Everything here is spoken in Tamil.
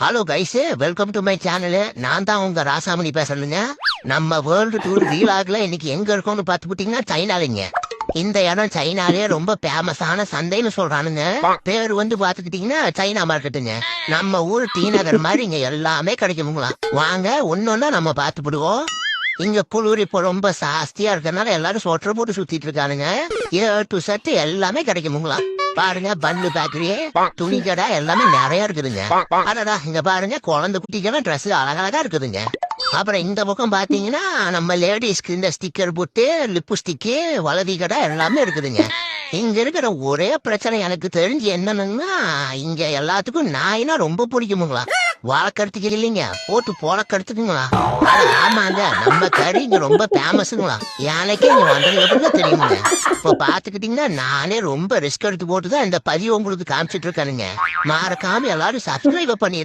Hello guys, welcome to my channel. நான் தான் உங்க ராசாமணி பேசுறேங்க. நம்ம வேர்ல்டு டூர் வீலாக்ல இன்னைக்கு எங்க இருக்கோம்னு பாத்துக்கிட்டீங்கன்னா சைனாலிங்க. இந்த இடம் சைனாலே ரொம்ப ஃபேமஸான சந்தைன்னு சொல்றானுங்க. பேர் வந்து பாத்துக்கிட்டீங்கன்னா சைனா மார்க்கெட்டுங்க. நம்ம ஊர் டி நகர் மாதிரி இங்க எல்லாமே கிடைக்குமுங்களா. வாங்க ஒன்னொன்னா நம்ம பாத்துப்படுவோம். இங்க குளிர் இப்போ ரொம்ப ஜாஸ்தியா இருக்கறனால எல்லாரும் சொட்டர் போட்டு சுத்திட்டு இருக்கானுங்க. ஏ டு சட்டு எல்லாமே கிடைக்குமுங்களா. பாருங்க, பன்னு பேக்கரி, துணி கடை எல்லாமே நிறைய இருக்குதுங்க. அடடா, இங்க பாருங்க குழந்தை குட்டிக்கெல்லாம் ட்ரெஸ் அழகழகா இருக்குதுங்க. அப்புறம் இந்த பக்கம் பாத்தீங்கன்னா நம்ம லேடிஸ்க்கு இந்த ஸ்டிக்கர் போட்டு லிப்ஸ்டிக்கு வலதி கடை எல்லாமே இருக்குதுங்க. இங்க இருக்கிற ஒரே பிரச்சனை எனக்கு தெரிஞ்சு என்னன்னா, இங்க எல்லாத்துக்கும் நாயினா ரொம்ப பிடிக்குமுங்களா. வளர்க்கறதுக்கு இல்லைங்க, போட்டு பொழக்கறதுக்குங்களா. ஆமாங்க, நம்ம கறி இங்க ரொம்ப ஃபேமஸுங்களா. எனக்கே இங்க வந்ததுக்கு தெரியுமுங்க. இப்போ பாத்துக்கிட்டீங்கன்னா நானே ரொம்ப ரிஸ்க் எடுத்து போட்டுதான் இந்த பதிவு உங்களுக்கு காமிச்சிட்டு இருக்கானுங்க. மறக்காம எல்லாரும் சப்ஸ்கிரைப் பண்ணிருங்க.